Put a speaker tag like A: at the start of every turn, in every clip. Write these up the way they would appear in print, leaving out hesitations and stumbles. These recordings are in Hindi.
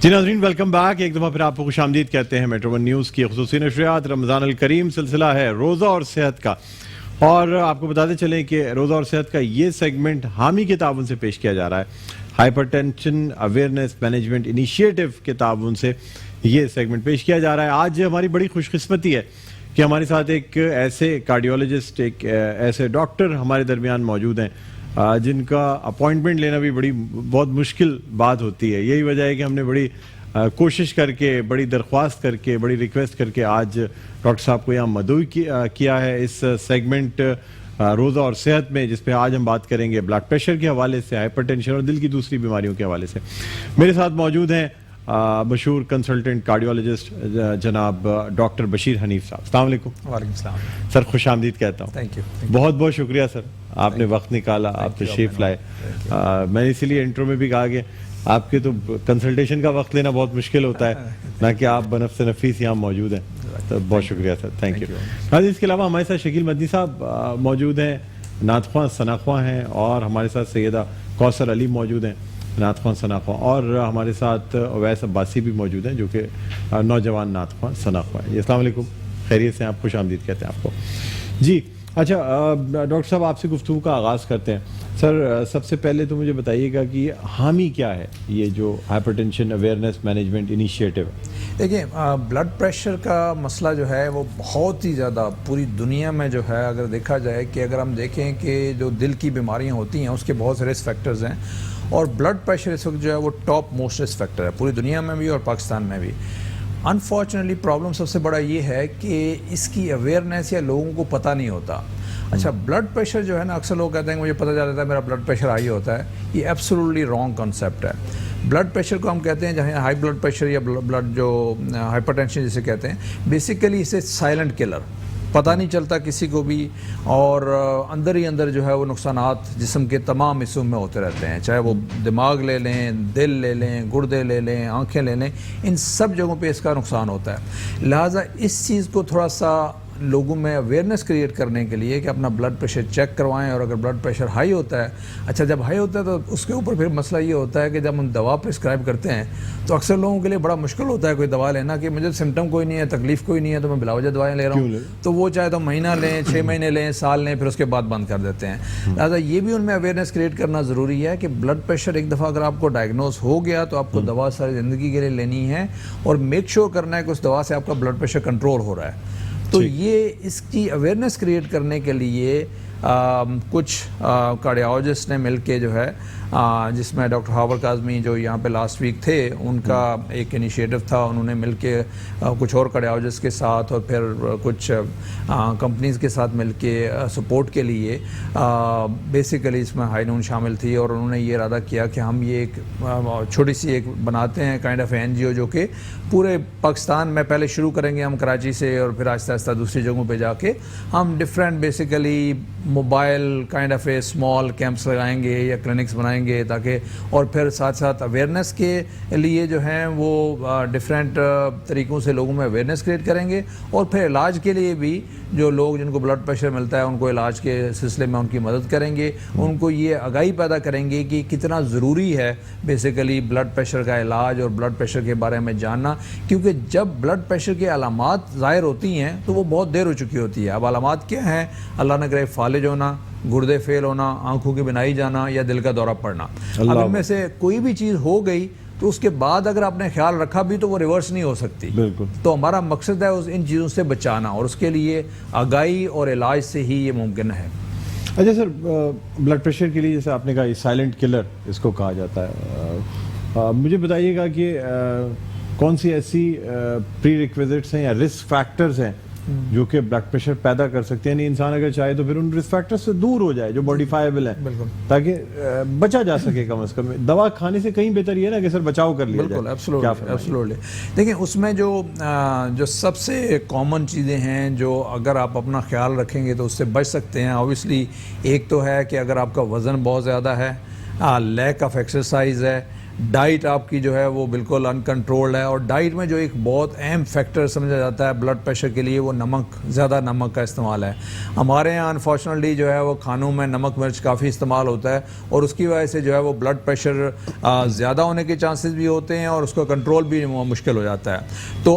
A: जी नाज़रीन, वेलकम बैक। एक दफ़ा फिर आपको खुशामदीद कहते हैं। मेट्रो वन न्यूज़ की खुसूसी नशरियात रमज़ान अल करीम सिलसिला है रोज़ा और सेहत का, और आपको बताते चलें कि रोज़ा और सेहत का ये सेगमेंट हामी के ताउन से पेश किया जा रहा है। हाइपरटेंशन अवेयरनेस मैनेजमेंट इनिशिएटिव के ताउन से ये सेगमेंट पेश किया जा रहा है। आज हमारी बड़ी खुशकिस्मती है कि हमारे साथ एक ऐसे कार्डियोलॉजिस्ट, एक ऐसे डॉक्टर हमारे दरमियान मौजूद हैं जिनका अपॉइंटमेंट लेना भी बहुत मुश्किल बात होती है। यही वजह है कि हमने बड़ी कोशिश करके, बड़ी दरख्वास्त करके, बड़ी रिक्वेस्ट करके आज डॉक्टर साहब को यहाँ मदऊ किया है इस सेगमेंट रोज़ा और सेहत में, जिस पे आज हम बात करेंगे ब्लड प्रेशर के हवाले से, हाइपरटेंशन और दिल की दूसरी बीमारियों के हवाले से। मेरे साथ मौजूद हैं मशहूर कंसल्टेंट कार्डियोलॉजिस्ट जनाब डॉक्टर बशीर हनीफ साहब। अस्सलाम वालेकुम।
B: वालेकुम सलाम
A: सर, खुशामदीद कहता हूँ।
B: Thank you.
A: बहुत बहुत शुक्रिया सर, आपने वक्त निकाला, आप तशरीफ लाए। मैंने इसीलिए इंट्रो में भी कहा कि आपके तो कंसल्टेशन का वक्त लेना बहुत मुश्किल होता है, ना कि आप बनफ़्स नफीस यहाँ मौजूद हैं। तो बहुत शुक्रिया सर, थैंक यू। हाँ, इसके अलावा हमारे साथ शकील मदनी साहब मौजूद हैं, नातख्वां सनाख्वां हैं, और हमारे साथ सैयदा कौसर अली मौजूद हैं, नातख्वां सनाख्वां, और हमारे साथ अवैस अब्बासी भी मौजूद हैं जो कि नौजवान नातख्वां सनाख्वां हैं। अस्सलाम वालेकुम, खैरियत से? आप खुश आमदीद कहते हैं आपको। जी अच्छा, डॉक्टर साहब आपसे गुफ्तगू का आगाज़ करते हैं। सर, सबसे पहले तो मुझे बताइएगा कि हामी क्या है, ये जो हाइपरटेंशन अवेयरनेस मैनेजमेंट इनिशिएटिव है?
B: देखिए, ब्लड प्रेशर का मसला जो है वो बहुत ही ज़्यादा पूरी दुनिया में जो है, अगर देखा जाए कि अगर हम देखें कि जो दिल की बीमारियां होती हैं उसके बहुत से रिस्क फैक्टर्स हैं, और ब्लड प्रेशर इस वक्त जो है वो टॉप मोस्ट रिस्क फैक्टर है पूरी दुनिया में भी और पाकिस्तान में भी। अनफॉर्चुनेटली प्रॉब्लम सबसे बड़ा ये है कि इसकी अवेयरनेस या लोगों को पता नहीं होता। अच्छा, ब्लड प्रेशर जो है ना, अक्सर लोग कहते हैं मुझे पता चल जाता है मेरा ब्लड प्रेशर हाई होता है। ये एब्सोल्युटली रॉन्ग कॉन्सेप्ट है। ब्लड प्रेशर को हम कहते हैं, जहाँ हाई ब्लड प्रेशर या ब्लड जो हाइपरटेंशन जिसे कहते हैं, बेसिकली इसे साइलेंट किलर, पता नहीं चलता किसी को भी, और अंदर ही अंदर जो है वो नुकसानात जिस्म के तमाम हिस्सों में होते रहते हैं। चाहे वो दिमाग ले लें, दिल ले लें, गुर्दे ले लें, आंखें ले लें, इन सब जगहों पे इसका नुकसान होता है। लिहाजा इस चीज़ को थोड़ा सा लोगों में अवेयरनेस क्रिएट करने के लिए कि अपना ब्लड प्रेशर चेक करवाएं, और अगर ब्लड प्रेशर हाई होता है, अच्छा जब हाई होता है तो उसके ऊपर फिर मसला ये होता है कि जब हम दवा प्रिस्क्राइब करते हैं तो अक्सर लोगों के लिए बड़ा मुश्किल होता है कोई दवा लेना, कि मुझे सिम्टम कोई नहीं है, तकलीफ कोई नहीं है, तो मैं बिलावजह दवाएं ले रहा हूँ। तो वो चाहे तो महीना लें, 6 महीने लें, साल लें, फिर उसके बाद बंद कर देते हैं। लिहाजा ये भी उनमें अवेयरनेस क्रिएट करना ज़रूरी है कि ब्लड प्रेशर एक दफ़ा अगर आपको डायग्नोज हो गया तो आपको दवा सारी ज़िंदगी के लिए लेनी है, और मेक श्योर करना है कि उस दवा से आपका ब्लड प्रेशर कंट्रोल हो रहा है। तो ये इसकी अवेयरनेस क्रिएट करने के लिए कुछ कार्डियोलॉजिस्ट ने मिलके जो है, जिसमें डॉक्टर हावर काज़मी जो यहाँ पे लास्ट वीक थे, उनका एक इनिशिएटिव था। उन्होंने मिलके कुछ और कार्डियोलॉजिस्ट के साथ और फिर कुछ कंपनीज़ के साथ मिलके सपोर्ट के लिए बेसिकली इसमें हाई नून शामिल थी, और उन्होंने ये इरादा किया कि हम ये एक छोटी सी एक बनाते हैं काइंड ऑफ NGO, जो कि पूरे पाकिस्तान में पहले शुरू करेंगे हम कराची से, और फिर आहिस्ता आहिस्ता दूसरी जगहों पे जाके हम different basically mobile kind of A small camps लगाएंगे या क्लिनिक्स बनाएंगे, ताकि और फिर साथ साथ अवेयरनेस के लिए जो हैं वो डिफरेंट तरीक़ों से लोगों में अवेयरनेस क्रिएट करेंगे, और फिर इलाज के लिए भी जो लोग जिनको ब्लड प्रेशर मिलता है उनको इलाज के सिलसिले में उनकी मदद करेंगे, उनको ये आगाही पैदा करेंगे कि कितना ज़रूरी है बेसिकली ब्लड प्रेशर का इलाज और ब्लड प्रेशर के बारे में जानना, क्योंकि जब ब्लड प्रेशर की अलामात ज़ाहिर होती हैं तो वो बहुत देर हो चुकी होती है। अब अलामात क्या हैं? अल्लाह न करे फालिज होना, गुर्दे फेल होना, आंखों की बिनाई जाना, या दिल का दौरा पड़ना। अब इनमें से कोई भी चीज़ हो गई तो उसके बाद अगर आपने ख्याल रखा भी तो वो रिवर्स नहीं हो सकती।
A: बिल्कुल।
B: तो हमारा मकसद है इन चीज़ों से बचाना, और उसके लिए आगाही और इलाज से ही ये मुमकिन है।
A: अच्छा सर, ब्लड प्रेशर के लिए जैसे आपने कहा साइलेंट किलर इसको कहा जाता है, मुझे बताइएगा कि कौन सी ऐसी प्री रिक्विजिट्स हैं या रिस्क फैक्टर्स हैं जो कि ब्लड प्रेशर पैदा कर सकते हैं? नहीं, इंसान अगर चाहे तो फिर उन रिस्क फैक्टर्स से दूर हो जाए जो मॉडिफाइबल है, ताकि बचा जा सके कम से कम। दवा खाने से कहीं बेहतर ये है ना कि सर बचाव कर लिया जाए।
B: एब्सोल्युटली। देखिए, उसमें जो सबसे कॉमन चीज़ें हैं जो अगर आप अपना ख्याल रखेंगे तो उससे बच सकते हैं, ऑब्वियसली एक तो है कि अगर आपका वज़न बहुत ज़्यादा है, लैक ऑफ एक्सरसाइज है, डाइट आपकी जो है वो बिल्कुल अनकंट्रोल्ड है, और डाइट में जो एक बहुत अहम फैक्टर समझा जाता है ब्लड प्रेशर के लिए वो नमक, ज़्यादा नमक का इस्तेमाल है। हमारे यहाँ अनफॉर्चुनेटली जो है वो खानों में नमक मिर्च काफ़ी इस्तेमाल होता है, और उसकी वजह से जो है वो ब्लड प्रेशर ज़्यादा होने के चांसेस भी होते हैं और उसको कंट्रोल भी मुश्किल हो जाता है। तो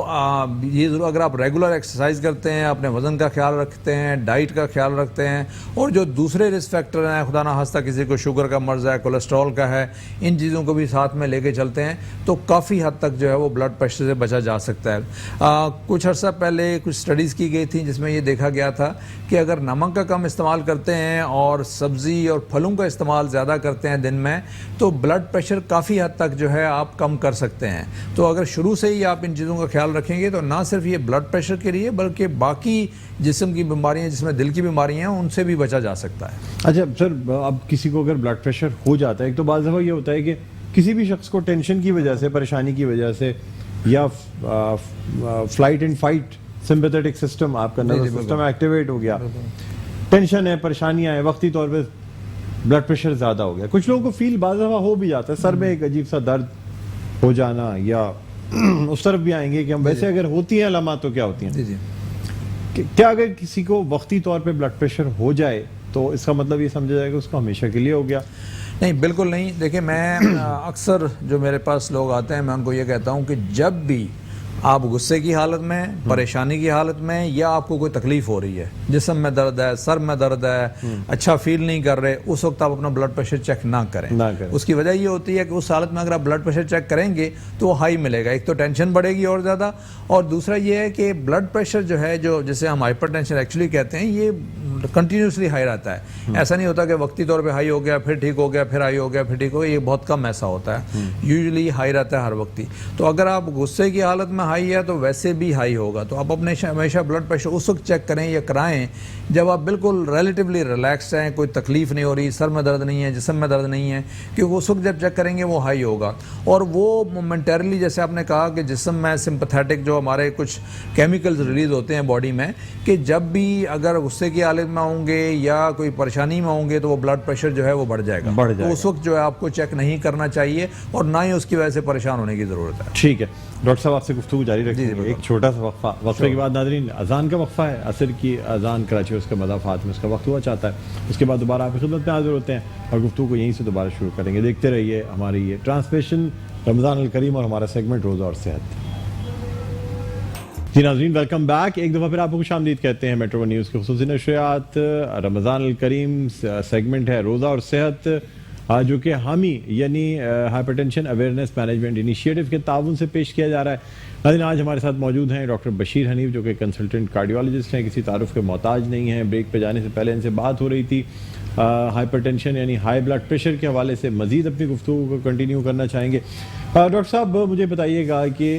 B: ये ज़रूर, अगर आप रेगुलर एक्सरसाइज करते हैं, अपने वज़न का ख्याल रखते हैं, डाइट का ख्याल रखते हैं, और जो दूसरे रिस्क फैक्टर हैं, खुदा ना खास्ता किसी को शुगर का मर्ज़ है, कोलेस्ट्रॉल का है, इन चीज़ों को भी साथ में लेके चलते हैं तो काफ़ी हद तक जो है वो ब्लड प्रेशर से बचा जा सकता है। कुछ अर्सा पहले कुछ स्टडीज़ की गई थी जिसमें ये देखा गया था कि अगर नमक का कम इस्तेमाल करते हैं और सब्ज़ी और फलों का इस्तेमाल ज़्यादा करते हैं दिन में, तो ब्लड प्रेशर काफ़ी हद तक जो है आप कम कर सकते हैं। तो अगर शुरू से ही आप इन चीज़ों का ख्याल रखेंगे तो ना सिर्फ ये ब्लड प्रेशर के लिए बल्कि बाकी जिस्म की बीमारियाँ, जिसमें दिल की बीमारियाँ हैं, उनसे भी बचा जा सकता है।
A: अच्छा सर, अब किसी को अगर ब्लड प्रेशर हो जाता है, एक तो बाज़ दफ़ा ये होता है कि किसी भी शख्स को टेंशन की वजह से, परेशानी की वजह से, या flight and fight sympathetic system, आपका नर्वस सिस्टम एक्टिवेट हो गया, टेंशन है, परेशानियां हैं, वक्ती तौर पे ब्लड प्रेशर ज़्यादा हो गया। कुछ लोगों को फील बाज़ दफ़ा हो भी जाता है, सर में एक अजीब सा दर्द हो जाना, या उस तरफ भी आएंगे कि हम वैसे अगर होती हैं अलामात तो क्या होती हैं।
B: जी जी।
A: क्या अगर किसी को वक्ती तौर पे ब्लड प्रेशर हो जाए तो इसका मतलब ये समझा जाएगा उसको हमेशा के लिए हो गया?
B: नहीं, बिल्कुल नहीं। देखिए, मैं अक्सर जो मेरे पास लोग आते हैं, मैं उनको ये कहता हूँ कि जब भी आप गुस्से की हालत में, परेशानी की हालत में, या आपको कोई तकलीफ हो रही है, जिस्म में दर्द है, सर में दर्द है, अच्छा फील नहीं कर रहे, उस वक्त आप अपना ब्लड प्रेशर चेक ना करें। उसकी वजह ये होती है कि उस हालत में अगर आप ब्लड प्रेशर चेक करेंगे तो वो हाई मिलेगा। एक तो टेंशन बढ़ेगी और ज़्यादा, और दूसरा ये है कि ब्लड प्रेशर जो है, जो जिसे हम हाइपरटेंशन एक्चुअली कहते हैं, ये कंटिन्यूसली हाई रहता है। ऐसा नहीं होता कि वक्ती तौर पे हाई हो गया, फिर ठीक हो गया, फिर हाई हो गया, फिर ठीक हो गया। ये बहुत कम ऐसा होता है, यूजुअली हाई रहता है हर वक्ती। तो अगर आप गुस्से की हालत में हाई है तो वैसे भी हाई होगा। तो आप अपने हमेशा ब्लड प्रेशर उस वक्त चेक करें या कराएं जब आप बिल्कुल रिलेटिवली रिलैक्स्ड हैं, कोई तकलीफ नहीं हो रही, सर में दर्द नहीं है, जिस्म में दर्द नहीं है, क्योंकि उस वक्त जब चेक करेंगे वो हाई होगा। और वो मोमेंटरली, जैसे आपने कहा कि जिस्म में सिंपैथेटिक जो हमारे कुछ केमिकल्स रिलीज होते हैं बॉडी में, कि जब भी अगर गुस्से की हालत में होंगे या कोई परेशानी में होंगे तो वो ब्लड प्रेशर जो है वो बढ़ जाएगा। तो उस वक्त जो है आपको चेक नहीं करना चाहिए और ना ही उसकी वजह से परेशान होने की ज़रूरत है।
A: ठीक है डॉक्टर साहब, आपसे गुफ्तगू जारी रखेंगे। एक छोटा सा वक्फा, वक्फे के बाद नाज़रीन अजान का वक्फा है, असर की अजान कराची उसके मदाफात में उसका वक्त हुआ चाहता है। उसके बाद दोबारा आपकी खिदमत में हाजिर होते हैं और गुफ्तगू को यहीं से दोबारा शुरू करेंगे। देखते रहिए हमारी ये ट्रांसलेशन रमज़ान अल करीम और हमारा सेगमेंट रोज़ा और सेहत। जी नाज़रीन, वेलकम बैक। एक दफ़ा फिर आपको खुशामदीद कहते हैं मेट्रो न्यूज़ की खुसूसी नशरियात रमज़ान अल करीम सेगमेंट है रोज़ा और सेहत, जो कि हामी यानी हाइपरटेंशन अवेयरनेस मैनेजमेंट इनिशिएटिव के ताउन से पेश किया जा रहा है। नाज़रीन, आज हमारे साथ मौजूद हैं डॉक्टर बशीर हनीफ, जो कि कंसल्टेंट कार्डियोलॉजिस्ट हैं, किसी तारुफ के मोहताज नहीं हैं। ब्रेक पे जाने से पहले इनसे बात हो रही थी हाइपरटेंशन यानी हाई ब्लड प्रेशर के हवाले से। मज़ीद अपनी गुफ्तगू को कंटिन्यू करना चाहेंगे। डॉक्टर साहब, मुझे बताइएगा कि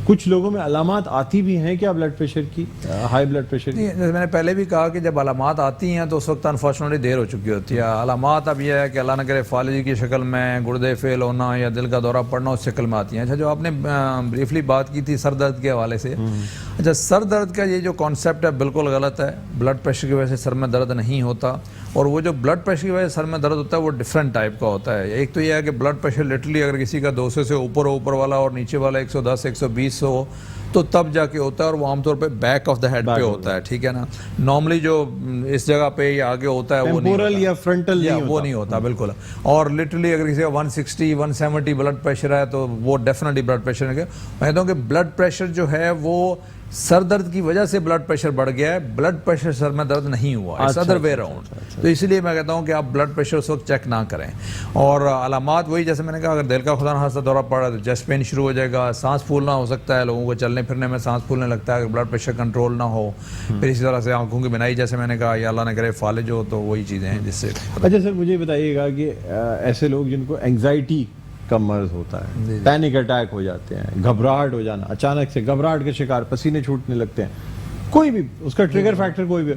A: कुछ लोगों में अलामात आती भी हैं क्या ब्लड प्रेशर की, हाई ब्लड प्रेशर की?
B: जैसे मैंने पहले भी कहा कि जब अलामात आती हैं तो उस वक्त अनफॉर्चुनेटली देर हो चुकी होती है। अलामात अब यह है कि अल्लाह न करे फालजी की शक्ल में, गुर्दे फेल होना या दिल का दौरा पड़ना उस शक्ल में आती हैं। अच्छा, जो आपने ब्रीफली बात की थी सर दर्द के हवाले से, अच्छा, सर दर्द का ये जो कॉन्सेप्ट है बिल्कुल गलत है। ब्लड प्रेशर की वजह से सर में दर्द नहीं होता, और वो जो ब्लड प्रेशर की वजह से सर में दर्द होता है वो डिफरेंट टाइप का होता है। एक तो ये है कि ब्लड प्रेशर लिटरली अगर किसी का 200 से ऊपर वाला और नीचे वाला 110 120 हो तो तब जाके होता है, और वो आमतौर पे बैक ऑफ द हेड पे होता है, ठीक है ना। नॉर्मली जो इस जगह पे या आगे होता है वो नहीं होता,
A: या फ्रंटल
B: या वो नहीं होता बिल्कुल। और लिटरली अगर किसी का 160 170 ब्लड प्रेशर है तो वो डेफिनेटली ब्लड प्रेशर है। मैं कहता हूँ कि ब्लड प्रेशर जो है वो सर दर्द की वजह से ब्लड प्रेशर बढ़ गया है, ब्लड प्रेशर सर में दर्द नहीं हुआ, इट्स अदर वे अराउंड। तो इसलिए मैं कहता हूँ कि आप ब्लड प्रेशर उस वक्त चेक ना करें। और अलामात वही, जैसे मैंने कहा, अगर दिल का खुदा न खास्ता दौरा पड़ा तो चेस्ट पेन शुरू हो जाएगा, सांस फूलना हो सकता है, लोगों को चलने फिरने में सांस फूलने लगता है अगर ब्लड प्रेशर कंट्रोल ना हो। फिर इसी तरह से आंखों की बिनाई, जैसे मैंने कहा, या अल्लाह न करे फालिज हो, तो वही चीज़ें हैं जिससे।
A: अच्छा सर, मुझे बताइएगा कि ऐसे लोग जिनको एंग्जाइटी का मर्ज होता है, पैनिक अटैक हो जाते हैं, घबराहट हो जाना, अचानक से घबराहट के शिकार, पसीने छूटने लगते हैं, कोई भी उसका ट्रिगर फैक्टर कोई भी,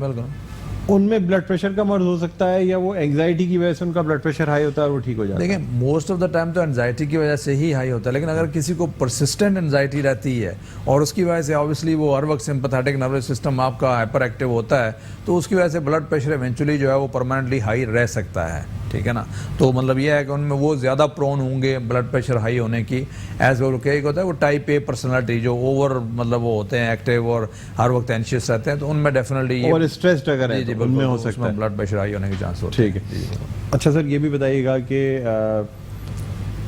A: उनमें ब्लड प्रेशर का मर्ज हो सकता है, या वो एंग्जाइटी की वजह से उनका ब्लड प्रेशर हाई होता है और वो ठीक हो जाता है?
B: देखिए, मोस्ट ऑफ द टाइम तो एंजाइटी की वजह से ही हाई होता है, लेकिन अगर किसी को परसिस्टेंट एंजाइटी रहती है और उसकी वजह से ऑब्वियसली वो हर वक्त सिंपैथेटिक नर्वस सिस्टम आपका हाइपर एक्टिव होता है, तो उसकी वजह से ब्लड प्रेशर इवेंचुअली जो है वो परमानेंटली हाई रह सकता है। ठीक है ना। तो मतलब ये है कि उनमें वो ज़्यादा प्रोन होंगे ब्लड प्रेशर हाई होने की, एज वो क्या होता है वो टाइप ए पर्सनालिटी जो ओवर मतलब वो होते हैं एक्टिव और हर वक्त एंशियस रहते हैं, तो उनमें डेफिनेटली
A: और स्ट्रेस्ड अगर है तो उनमें हो सकता है
B: ब्लड प्रेशर हाई होने के चांस होते हैं।
A: ठीक है। अच्छा सर, ये भी बताइएगा कि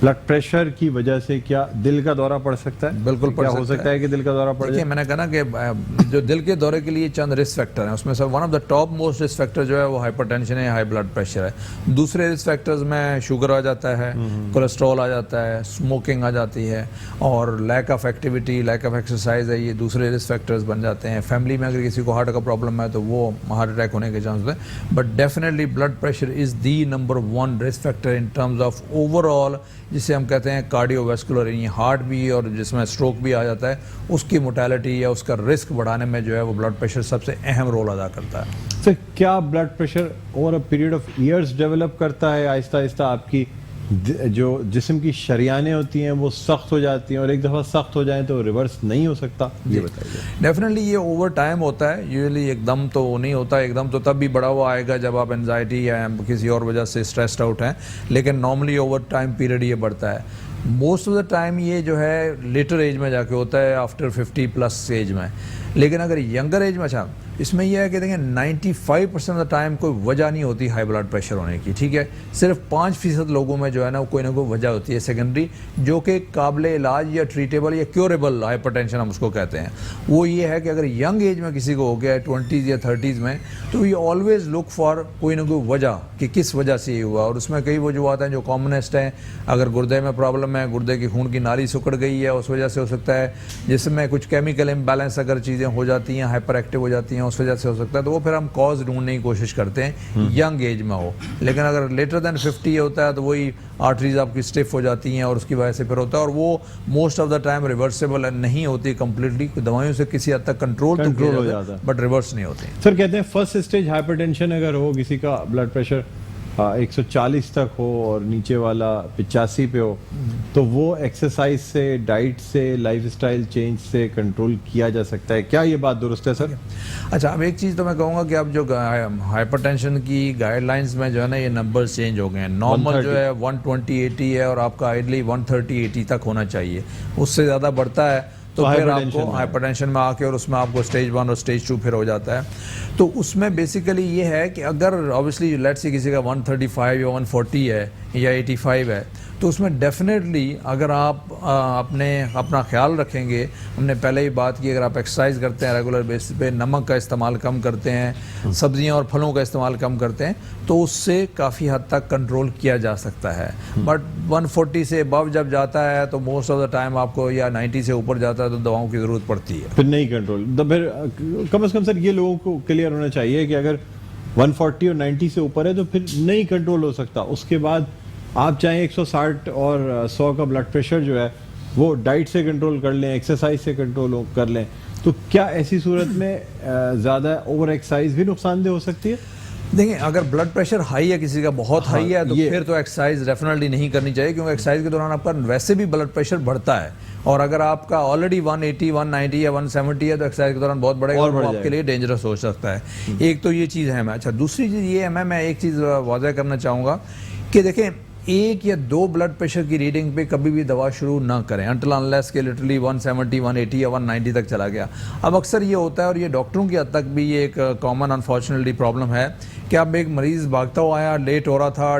A: ब्लड प्रेशर की वजह से क्या दिल का दौरा पड़ सकता है?
B: बिल्कुल पड़
A: हो सकता है कि दिल का दौरा पड़
B: देखिए
A: जाए?
B: मैंने कहा ना कि जो दिल के दौरे के लिए चंद रिस्क फैक्टर हैं, उसमें से one of the top most risk factor जो है वो हाइपरटेंशन है, हाई ब्लड प्रेशर है। दूसरे रिस्क फैक्टर्स में शुगर आ जाता है, कोलेस्ट्रॉल आ जाता है, स्मोकिंग आ जाती है, और lack of activity, lack of exercise है, ये दूसरे रिस्क फैक्टर्स बन जाते हैं। फैमिली में अगर किसी को हार्ट का प्रॉब्लम है तो वो हार्ट अटैक होने के चांस होते हैं। But definitely blood pressure is the number 1 risk factor in terms of overall, जिसे हम कहते हैं कार्डियोवैस्कुलर, यानी हार्ट भी और जिसमें स्ट्रोक भी आ जाता है, उसकी मोर्टेलिटी या उसका रिस्क बढ़ाने में जो है वो ब्लड प्रेशर सबसे अहम रोल अदा करता है।
A: सर, क्या blood pressure over a period of years develop करता है? आहिस्ता आहिस्ता आपकी जो जिस्म की शरियानें होती हैं वो सख्त हो जाती हैं, और एक दफ़ा सख्त हो जाएं तो रिवर्स नहीं हो सकता? ये बताइए।
B: डेफिनेटली ये ओवर टाइम होता है, यूजुअली एकदम तो नहीं होता। एकदम तो तब भी बढ़ा हुआ आएगा जब आप एंजाइटी या किसी और वजह से स्ट्रेस्ड आउट हैं, लेकिन नॉर्मली ओवर टाइम पीरियड ये बढ़ता है। मोस्ट ऑफ द टाइम ये जो है लेटर एज में जाके होता है, आफ्टर 50+ एज में। लेकिन अगर यंगर एज में, अच्छा इसमें यह है कि देखिए 95% ऑफ द टाइम कोई वजह नहीं होती हाई ब्लड प्रेशर होने की, ठीक है। सिर्फ 5% लोगों में जो है ना कोई वजह होती है सेकेंडरी, जो कि काबिल इलाज या ट्रीटेबल या क्योरेबल हाइपरटेंशन हम उसको कहते हैं। वो ये है कि अगर यंग एज में किसी को हो गया है 20s या 30s में, तो ये ऑलवेज लुक फॉर कोई ना कोई वजह कि किस वजह से ये हुआ। और उसमें कई वजूहत हैं जो कॉमनेस्ट हैं। अगर गुर्दे में प्रॉब्लम है, गुर्दे की खून की नाली सिकुड़ गई है, उस वजह से हो सकता है। जिसमें कुछ केमिकल इम्बैलेंस अगर चीज़ें हो जाती हैं, हाइपर एक्टिव हो जाती हैं, उस वजह से हो सकता है। तो वो फिर हम कॉज ढूंढने की कोशिश करते हैं यंग एज में हो। लेकिन अगर लेटर देन 50 होता है तो वही आर्टरीज आपकी स्टिफ हो जाती हैं और उसकी वजह से फिर होता है। और वो most of the time reversible नहीं होती कंप्लीटली, दवाइयों से किसी हद तक कंट्रोल हो जाता है, बट रिवर्स नहीं होती।
A: सर, कहते हैं फर्स्ट स्टेज हाइपरटेंशन अगर हो किसी का ब्लड प्रेशर 140 तक हो और नीचे वाला 85 पे हो, तो वो एक्सरसाइज से, डाइट से, लाइफस्टाइल चेंज से कंट्रोल किया जा सकता है। क्या ये बात दुरुस्त है सर?
B: अच्छा, अब एक चीज़ तो मैं कहूँगा कि अब जो हाइपरटेंशन की गाइडलाइंस में जो है ना ये नंबर्स चेंज हो गए हैं। नॉर्मल जो है 120/80 है और आपका आइडली 130/80 तक होना चाहिए। उससे ज़्यादा बढ़ता है तो फिर आपको हाइपरटेंशन में आके और उसमें आपको स्टेज 1 और स्टेज 2 फिर हो जाता है। तो उसमें बेसिकली ये है कि अगर ऑब्वियसली लेट्स से किसी का 135 या 140 है या 85 है, तो उसमें डेफिनेटली अगर आप अपना ख्याल रखेंगे, हमने पहले ही बात की, अगर आप एक्सरसाइज करते हैं रेगुलर बेसिस पे, नमक का इस्तेमाल कम करते हैं, सब्जियां और फलों का इस्तेमाल कम करते हैं, तो उससे काफ़ी हद तक कंट्रोल किया जा सकता है। बट 140 से अबव जब जाता है तो मोस्ट ऑफ द टाइम आपको, या 90 से ऊपर जाता है तो दवाओं की ज़रूरत पड़ती है।
A: फिर नहीं कंट्रोल, तो फिर कम से कम सर ये लोगों को क्लियर होना चाहिए कि अगर 140 और 90 से ऊपर है तो फिर नहीं कंट्रोल हो सकता। उसके बाद आप चाहे 160 और 100 का ब्लड प्रेशर जो है वो डाइट से कंट्रोल कर लें, एक्सरसाइज से कंट्रोल कर लें, तो क्या ऐसी सूरत में ज़्यादा ओवर एक्सरसाइज भी नुकसानदेह हो सकती है?
B: देखिए, अगर ब्लड प्रेशर हाई है किसी का, बहुत हाई है, तो फिर तो एक्सरसाइज डेफिनेटली नहीं करनी चाहिए, क्योंकि एक्सरसाइज के दौरान आपका वैसे भी ब्लड प्रेशर बढ़ता है। और अगर आपका ऑलरेडी 180, 190 या 170 है तो एक्सरसाइज के दौरान बहुत बढ़ेगा और वो आपके लिए डेंजरस हो सकता है। एक तो ये चीज़ है। अच्छा, दूसरी चीज़ ये है, मैं एक चीज़ वाज़ह करना चाहूँगा कि देखें, 1 या 2 ब्लड प्रेशर की रीडिंग पे कभी भी दवा शुरू ना करें अनटिल अनलेस के लिटरली 170, 180 या 190 तक चला गया। अब अक्सर ये होता है, और ये डॉक्टरों की हद तक भी ये एक कॉमन अनफॉर्चुनेटली प्रॉब्लम है, कि अब एक मरीज़ भागता हुआ आया, लेट हो रहा था,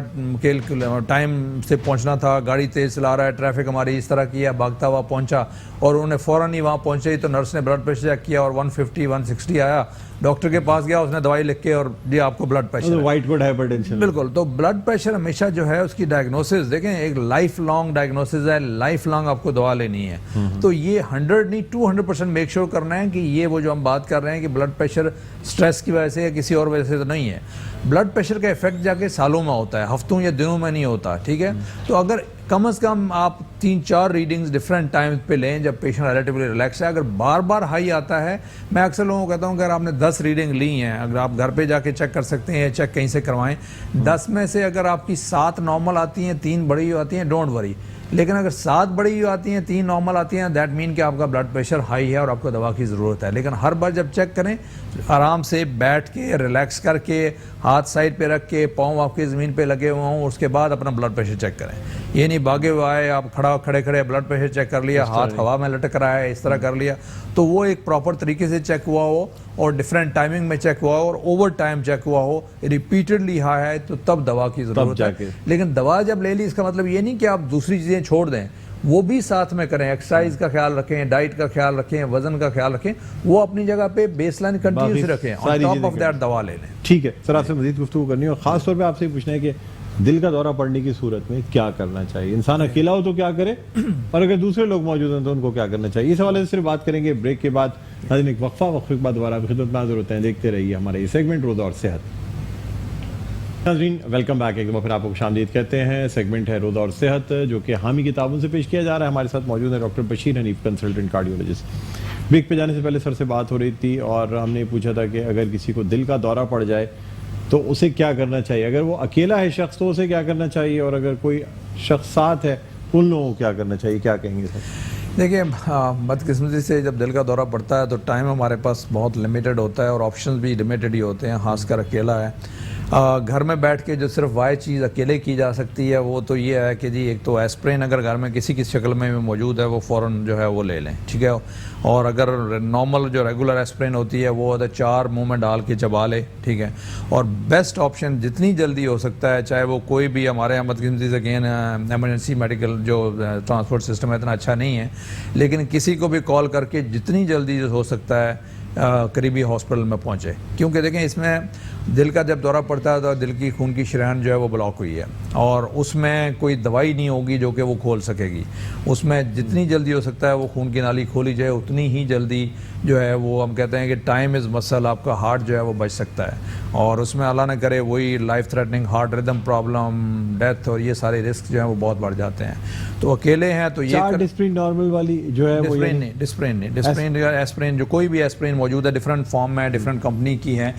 B: टाइम से पहुंचना था, गाड़ी तेज़ चला रहा है, ट्रैफिक हमारी इस तरह की है, भागता हुआ पहुंचा और उन्होंने फ़ौरन ही वहाँ पहुंचे ही तो नर्स ने ब्लड प्रेशर चेक किया और 150, 160 आया। डॉक्टर के पास गया, उसने दवाई लिख के और जी आपको blood pressure,
A: white coat hypertension.
B: बिल्कुल। तो ब्लड प्रेशर हमेशा जो है उसकी डायग्नोसिस देखें, एक लाइफ लॉन्ग डायग्नोसिस है, लाइफ लॉन्ग आपको दवा लेनी है। तो ये 100 नहीं 200% मेक श्योर करना है कि ये वो जो हम बात कर रहे हैं कि ब्लड प्रेशर स्ट्रेस की वजह से या किसी और वजह से तो नहीं है। ब्लड प्रेशर का इफेक्ट जाके सालों में होता है, हफ्तों या दिनों में नहीं होता, ठीक है। तो अगर कम से कम आप 3-4 रीडिंग्स डिफरेंट टाइम्स पे लें जब पेशेंट रिलेटिवली रिलैक्स है। अगर बार बार हाई आता है, मैं अक्सर लोगों को कहता हूँ कि अगर आपने 10 रीडिंग ली हैं, अगर आप घर पे जाके चेक कर सकते हैं, चेक कहीं से करवाएं, 10 में से अगर आपकी 7 नॉर्मल आती हैं, 3 बड़ी आती हैं, डोंट वरी। लेकिन अगर 7 बड़ी आती हैं, 3 नॉर्मल आती हैं, दैट मीन कि आपका ब्लड प्रेशर हाई है और आपको दवा की ज़रूरत है। लेकिन हर बार जब चेक करें, आराम से बैठ के रिलैक्स करके, हाथ साइड पे रख के, पाँव आपके ज़मीन पे लगे हुए हों, उसके बाद अपना ब्लड प्रेशर चेक करें। ये नहीं भागे हुए आए, आप खड़े खड़े ब्लड प्रेशर चेक कर लिया, हाथ हवा में लटक रहा है, इस तरह कर लिया, तो वो एक प्रॉपर तरीके से चेक हुआ हो और डिफरेंट टाइमिंग में चेक हुआ हो और ओवर टाइम चेक हुआ हो, रिपीटेडली हाई है, तो तब दवा की ज़रूरत है। लेकिन दवा जब ले ली, इसका मतलब ये नहीं कि आप दूसरी चीज़ें छोड़ दें, वो भी साथ में करें। एक्सरसाइज का ख्याल रखें, डाइट का ख्याल रखें, वजन का ख्याल रखें, वो अपनी जगह पे बेसलाइन कंटिन्यूस रखें, ऑन टॉप ऑफ दैट दवा ले लें।
A: ठीक है सर, आपसे मजीद गुफ्तगू करनी है और खास तौर पे आपसे पूछना है कि दिल का दौरा पड़ने की सूरत में क्या करना चाहिए, इंसान अकेला हो तो क्या करे और अगर दूसरे लोग मौजूद हैं तो उनको क्या करना चाहिए, इस हवाले से सिर्फ बात करेंगे ब्रेक के बाद। नाज़रीन, एक वक्फे के बाद दोबारा आपकी खिदमत में हाज़िर होते हैं। देखते रहिए हमारा ये सेगमेंट रोज़ा और सेहत। नाज़रीन, वेलकम बैक। एक बार फिर आपको खुशामदीद कहते हैं। सेगमेंट है रोज़ा और सेहत, जो कि हामी की ताबून से पेश किया जा रहा है। हमारे साथ मौजूद है doctor Bashir Hanif, consultant cardiologist. Break पे जाने से पहले सर से बात हो रही थी और हमने पूछा था कि अगर किसी को दिल का दौरा पड़ जाए तो उसे क्या करना चाहिए, अगर वो अकेला है शख्स तो उसे क्या करना चाहिए, और अगर कोई शख्स साथ है उन लोगों को क्या करना चाहिए, क्या कहेंगे सर?
B: देखिए, बदकिस्मती से जब दिल का दौरा पड़ता है तो टाइम हमारे पास बहुत लिमिटेड होता है और ऑप्शंस भी लिमिटेड ही होते हैं, खासकर अकेला है। घर में बैठ के जो सिर्फ वाई चीज़ अकेले की जा सकती है वो तो ये है कि जी, एक तो एस्प्रिन अगर घर में किसी की शक्ल में मौजूद है वो फ़ौरन जो है वो ले लें, ठीक है। और अगर नॉर्मल जो रेगुलर एस्प्रिन होती है वो 4 मुंह में डाल के चबा ले, ठीक है। और बेस्ट ऑप्शन जितनी जल्दी हो सकता है, चाहे वो कोई भी हमारे यहाँ बदकिस्मती से अगेन एमरजेंसी मेडिकल जो ट्रांसपोर्ट सिस्टम है इतना अच्छा नहीं है, लेकिन किसी को भी कॉल करके जितनी जल्दी हो सकता है करीबी हॉस्पिटल में पहुँचे। क्योंकि देखें, इसमें दिल का जब दौरा पड़ता है तो दिल की खून की शरीयान जो है वो ब्लॉक हुई है और उसमें कोई दवाई नहीं होगी जो कि वो खोल सकेगी। उसमें जितनी जल्दी हो सकता है वो खून की नाली खोली जाए, उतनी ही जल्दी जो है वो हम कहते हैं कि टाइम इज़ मसल, आपका हार्ट जो है वो बच सकता है। और उसमें अल्लाह न करे वही life threatening heart rhythm problem, death और ये सारे रिस्क जो है वो बहुत बढ़ जाते हैं। तो अकेले हैं तो ये
A: डिस्प्रिन नॉर्मल वाली जो है वो
B: डिस्प्रिन एस्प्रिन जो कोई भी एस्प्रिन मौजूद है, डिफरेंट फॉर्म में, डिफरेंट कंपनी की है।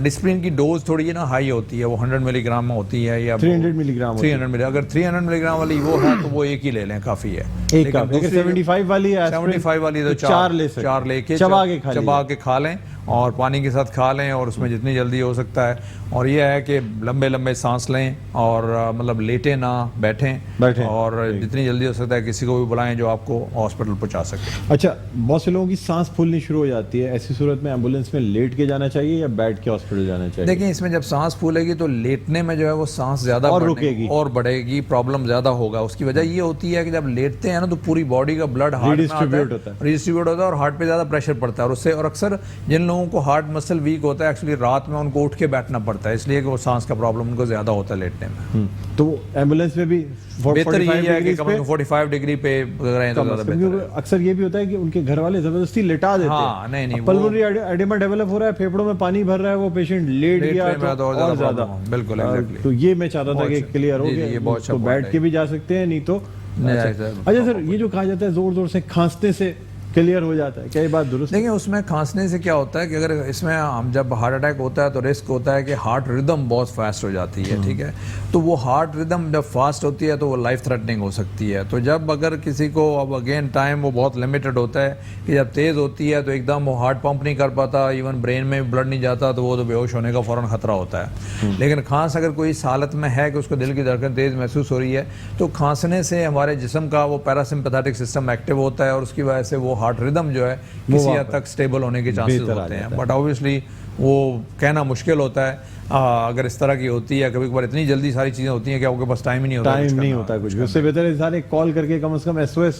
B: डिस्प्रिन की डोज थोड़ी है ना हाई होती है, वो 100 मिलीग्राम में होती है या
A: 300 मिलीग्राम।
B: 300 मिलीग्राम, अगर 300 मिलीग्राम वाली वो है तो वो एक ही ले लें, काफ़ी है।
A: एक का, अगर 75 वाली है,
B: 75 वाली तो 4 लेके चबा के खा लें और पानी के साथ खा लें और उसमें जितनी जल्दी हो सकता है। और यह है कि लंबे लंबे सांस लें और मतलब लेटे ना, बैठें और जितनी जल्दी हो सकता है किसी को भी बुलाएं जो आपको हॉस्पिटल पहुंचा सके।
A: अच्छा, बहुत से लोगों की सांस फूलनी शुरू हो जाती है, ऐसी सूरत में एम्बुलेंस में लेट के जाना चाहिए या बैठ के हॉस्पिटल जाना चाहिए?
B: देखिए, इसमें जब सांस फूलेगी तो लेटने में जो है वो सांस ज़्यादा
A: और रुकेगी
B: और बढ़ेगी, प्रॉब्लम ज़्यादा होगा। उसकी वजह ये होती है कि जब लेटते हैं ना तो पूरी बॉडी का ब्लड हार्ट में रिडिस्ट्रीब्यूट होता है और हार्ट पे ज़्यादा प्रेशर पड़ता है और उससे, और अक्सर जिन लोगों को हार्ट मसल वीक होता है एक्चुअली रात में उनको उठ के बैठना पड़ता है, इसलिए कि वो सांस का प्रॉब्लम उनको ज़्यादा होता है लेटने में।
A: तो एम्बुलेंस में भी
B: बेहतर यही है कि 45 डिग्री पे रहें तो ज़्यादा बेहतर है।
A: अक्सर ये भी होता है कि उनके घर वाले जबरदस्ती लेटा देते हैं।
B: हाँ, नहीं
A: पल्मोनरी एडेमा डेवलप हो रहा है, फेफड़ों में पानी भर रहा है, वो पेशेंट लेट गया तो और ज़्यादा।
B: बिल्कुल,
A: तो ये मैं चाहता था कि क्लियर हो गया, तो बैठ के भी जा सकते हैं, नहीं तो अच्छा सर, ये जो कहा जाता है जोर जोर से खांसने से क्लियर हो जाता है, क्या ये बात दुरुस्त?
B: देखिए, उसमें खांसने से क्या होता है कि अगर इसमें हम जब हार्ट अटैक होता है तो रिस्क होता है कि हार्ट रिदम बहुत फास्ट हो जाती है, ठीक है। तो वो हार्ट रिदम जब फास्ट होती है तो वो लाइफ थ्रेटनिंग हो सकती है। तो जब अगर किसी को, अब अगेन टाइम वो बहुत लिमिटेड होता है कि जब तेज़ होती है तो एकदम वो हार्ट पंप नहीं कर पाता, इवन ब्रेन में भी ब्लड नहीं जाता, तो वो तो बेहोश होने का फ़ौरन खतरा होता है। लेकिन खांस अगर कोई इस हालत में है कि उसको दिल की धड़कन तेज़ महसूस हो रही है तो खांसने से हमारे जिस्म का वो पैरासिम्पैथेटिक सिस्टम एक्टिव होता है और उसकी वजह से वो हार्ट रिदम जो है किसी हद तक स्टेबल होने के चांसेस होते हैं। बट ऑब्वियसली वो कहना मुश्किल होता है अगर इस तरह की होती है। कभी कभार इतनी जल्दी सारी चीज़ें होती हैं कि आपके पास टाइम ही नहीं होता,
A: कुछ। उससे बेहतर है सारे कॉल करके कम से कम SOS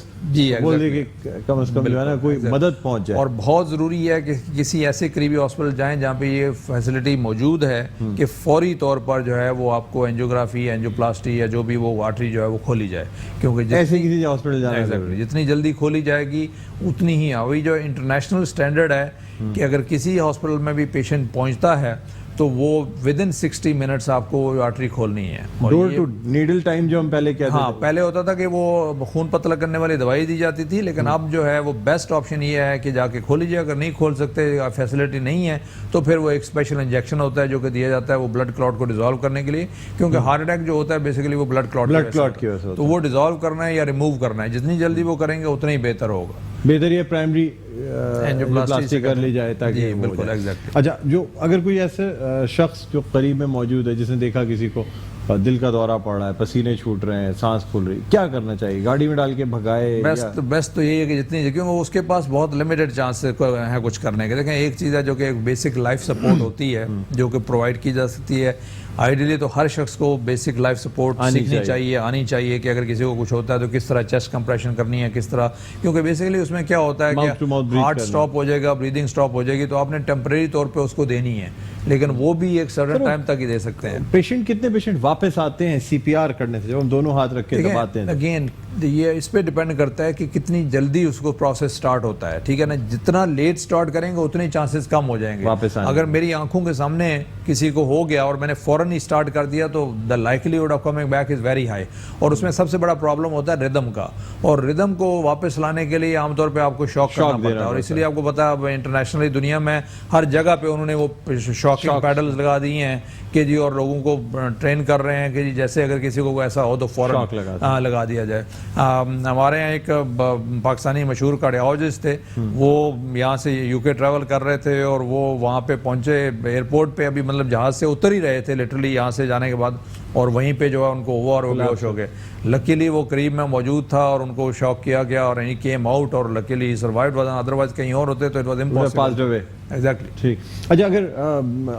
A: बोल दे कि कम से कम जो है ना कोई मदद पहुंच जाए।
B: और बहुत ज़रूरी है कि किसी ऐसे करीबी हॉस्पिटल जाएं जहाँ पे ये फैसिलिटी मौजूद है कि फौरी तौर पर जो है वो आपको एंजियोग्राफी, एंजियोप्लास्टी या जो भी वो आर्टरी जो है वो खोली जाए, क्योंकि
A: ऐसे किसी हॉस्पिटल जाना
B: जितनी जल्दी खोली जाएगी उतनी ही। वही जो इंटरनेशनल स्टैंडर्ड है कि अगर किसी हॉस्पिटल में भी पेशेंट पहुँचता है तो वो विद इन 60 मिनट्स आपको आर्टरी खोलनी है। और
A: डोर
B: ये-
A: टू नीडल टाइम जो हम पहले कहते
B: हाँ,
A: थे।
B: पहले होता था कि वो खून पतला करने वाली दवाई दी जाती थी, लेकिन अब जो है वो बेस्ट ऑप्शन ये है कि जाके खोल लीजिए। अगर नहीं खोल सकते, फैसिलिटी नहीं है, तो फिर वो एक स्पेशल इंजेक्शन होता है जो कि दिया जाता है वो ब्लड क्लॉट को डिजोल्व करने के लिए, क्योंकि हार्ट अटैक जो होता है बेसिकली वो ब्लड क्लॉट
A: की वजह से होता
B: तो वो डिजोल्व करना है या रिमूव करना है, जितनी जल्दी वो करेंगे उतना ही बेहतर होगा।
A: बेहतर ये प्राइमरी
B: एंजियोप्लास्टी
A: एंजियोप्लास्टी कर ली जाए ताकि
B: जी,
A: वो हो
B: बिल्कुल,
A: जाए।
B: exactly।
A: अच्छा, जो अगर कोई ऐसे शख्स जो करीब में मौजूद है, जिसने देखा किसी को दिल का दौरा पड़ रहा है, पसीने छूट रहे हैं, सांस फूल रही, क्या करना चाहिए? गाड़ी में डाल के भगाए?
B: बेस्ट तो यही है कि जितनी, क्योंकि उसके पास बहुत लिमिटेड चांस है कुछ करने के। देखें, एक चीज़ है जो कि एक बेसिक लाइफ सपोर्ट होती है जो कि प्रोवाइड की जा सकती है। आइडियली तो हर शख्स को बेसिक लाइफ सपोर्ट सीखनी चाहिए, आनी चाहिए कि अगर किसी को कुछ होता है तो किस तरह चेस्ट कंप्रेशन करनी है, किस तरह, क्योंकि बेसिकली उसमें क्या होता है कि हार्ट स्टॉप हो जाएगा, ब्रीदिंग स्टॉप हो जाएगी, तो आपने टेम्परेरी तौर पे उसको देनी है, लेकिन वो भी एक सर्टेन टाइम तक ही दे सकते हैं।
A: पेशेंट, कितने पेशेंट वापस आते हैं सीपीआर करने से, जब हम दोनों हाथ रख के दबाते हैं?
B: अगेन ये इस पे डिपेंड करता है कि कितनी जल्दी उसको प्रोसेस स्टार्ट होता है, ठीक है ना। जितना लेट स्टार्ट करेंगे उतने चांसेस कम हो जाएंगे
A: वापस आने।
B: अगर मेरी आंखों के सामने किसी को हो गया और मैंने फौरन ही स्टार्ट कर दिया तो the likelihood of coming back is very high. और उसमें सबसे बड़ा प्रॉब्लम होता है रिदम का, और रिदम को वापस लाने के लिए आमतौर पे आपको शॉक करना पड़ता है। और इसलिए आपको पता है इंटरनेशनली दुनिया में हर जगह पे उन्होंने वो शॉकिंग पैडल्स लगा दिए हैं कि जी, और लोगों को ट्रेन कर रहे हैं कि जी जैसे अगर किसी को ऐसा हो तो फौरन लगा दिया जाए। हमारे यहाँ एक पाकिस्तानी मशहूर कार्डियोलॉजिस्ट थे, वो यहाँ से यूके ट्रैवल कर रहे थे और वो वहाँ पे पहुँचे एयरपोर्ट पे, अभी मतलब जहाज़ से उतर ही रहे थे लिटरली यहाँ से जाने के बाद, और वहीं पे जो है उनको हुआ और वो बेहोश हो गए। लकीली वो करीब में मौजूद था और उनको शॉक किया गया और ही केम आउट और लकीली सर्वाइव्ड, अदरवाइज कहीं और होते तो इट वाज इम्पॉसिबल। एग्जैक्टली, ठीक।
A: अच्छा, अगर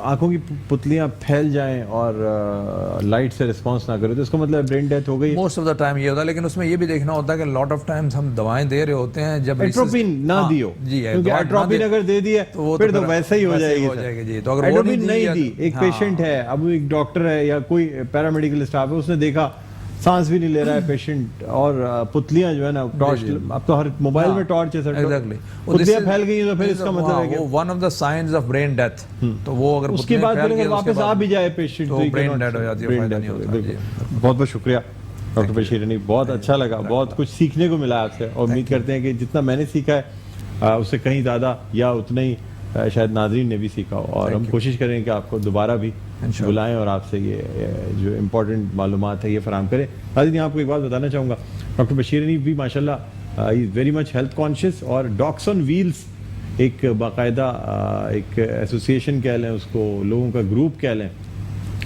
A: आंखों की पुतलियां फैल जाएं और लाइट से रिस्पांस ना करे तो इसका मतलब ब्रेन डेथ हो गई?
B: मोस्ट ऑफ द टाइम ये होता है, लेकिन उसमें ये भी देखना होता है कि लॉट ऑफ टाइम्स हम दवाएं दे रहे होते हैं जब
A: एट्रोपिन ना दियो
B: जी,
A: क्योंकि एट्रोपिन अगर दे दिया तो फिर तो वैसे ही हो जाएगी
B: जी। तो अगर
A: एट्रोपिन नहीं दी, एक पेशेंट है, अब एक डॉक्टर है या कोई पैरामेडिकल स्टाफ है, उसने देखा सांस भी नहीं ले रहा है पेशेंट और पुतलियां जो है ना, टॉर्च, अब तो हर मोबाइल में टॉर्च है सर,
B: एग्जैक्टली,
A: पुतलियां फैल गई तो फिर इसका मतलब है कि
B: वो one of the science of brain death. तो वो अगर
A: उसके बाद अगर वापस आ भी जाए पेशेंट
B: तो ब्रेन डेड हो जाती है, फायदा नहीं होता।
A: बहुत बहुत शुक्रिया डॉक्टर बशीर अहनी, बहुत अच्छा लगा, बहुत कुछ सीखने को मिला आपसे और उम्मीद करते हैं कि जितना मैंने सीखा है उससे कहीं ज़्यादा या उतना ही शायद नाज़रीन ने भी सीखा हो, और हम कोशिश करें कि आपको दोबारा भी बुलाएं और आपसे ये जो इम्पोर्टेंट मालूमात है ये फराम करें। नाज़रीन, आपको एक बात बताना चाहूँगा, डॉक्टर बशीर अहनी भी माशाल्लाह is very much health conscious, और डॉक्स ऑन व्हील्स एक बाकायदा एक एसोसिएशन कह लें उसको, लोगों का ग्रुप कह लें,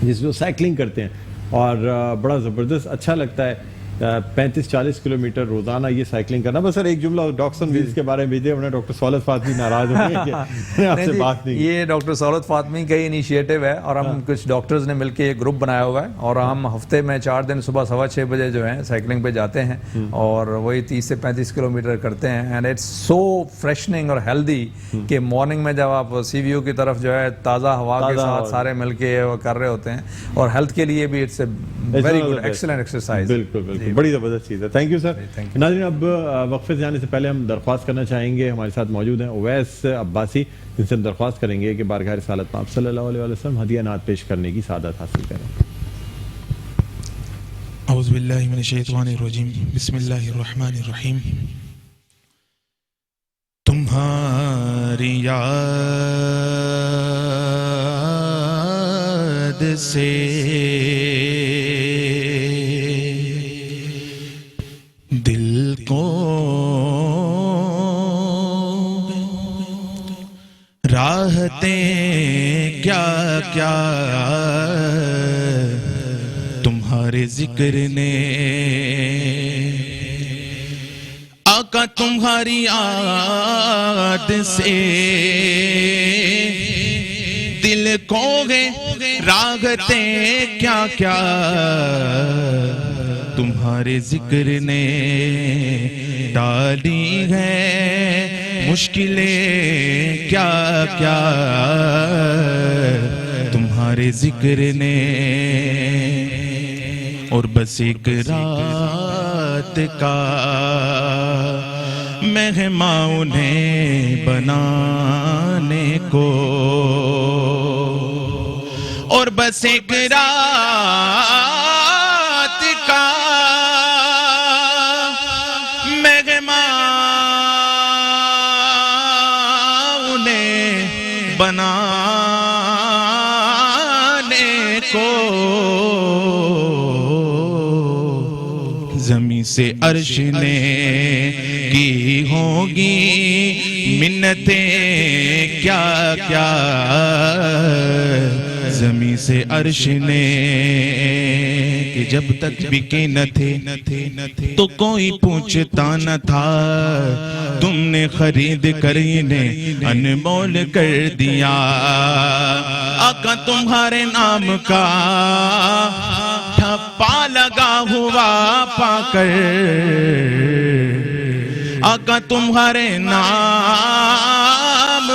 A: जिसमें साइकिलिंग करते हैं और बड़ा ज़बरदस्त अच्छा लगता है। 35-40 किलोमीटर रोजाना ये साइकिलिंग करना। बस सर एक जुमला डॉक्स ऑन व्हील्स के बारे में भेजिए, वरना डॉक्टर सौलत फातमी नाराज होंगे कि आपसे बात नहीं।
B: ये डॉक्टर सौलत फातमी का ही इनिशिएटिव है और हम कुछ डॉक्टर्स ने मिलकर एक ग्रुप बनाया हुआ है और हम हफ्ते में 4 दिन सुबह 6:15 बजे जो है साइकिलिंग पे जाते हैं और वही 30 से 35 किलोमीटर करते हैं। एंड इट्स सो फ्रेशनिंग और हेल्दी कि मॉर्निंग में जब आप सीवीयू की तरफ जो है ताज़ा हवा के साथ सारे मिलके कर रहे होते हैं और हेल्थ के लिए भी it's a very good excellent exercise.
A: बिल्कुल बिल्कुल, बड़ी ज़बरदस्त चीज़ है। Thank you sir. नाज़रीन, अब वक्फे से जाने से पहले हम दरख्वास्त करना चाहेंगे, हमारे साथ मौजूद हैं उवैस अब्बासी, जिनसे हम दरख्वास्त करेंगे कि बारगाह रिसालत में आप सल्लल्लाहु अलैहि वसल्लम हदिया नात पेश करने की सादत हासिल करें।
C: औज़ु बिल्लाहि मिनश शैतानिर रजीम, बिस्मिल्लाहिर रहीम। तुम्हारी याद से दिल को राहतें क्या क्या तुम्हारे जिक्र ने, आका तुम्हारी याद से दिल को राहतें क्या क्या तुम्हारे जिक्र ने डाली है, मुश्किलें क्या क्या तुम्हारे जिक्र ने, और बस एक रात का मेहमान उन्हें बनाने को
D: और बस एक रात का मेहमान उन्हें बनाने को ज़मीं से अर्श ने की होगी मिन्नतें क्या क्या, ज़मीं से अर्श ने कि जब तक बिके न थे तो कोई पूछता न था, तुमने खरीद कर इन्हें अनमोल कर दिया। आका तुम्हारे नाम का ठप्पा लगा हुआ पाकर, आका तुम्हारे नाम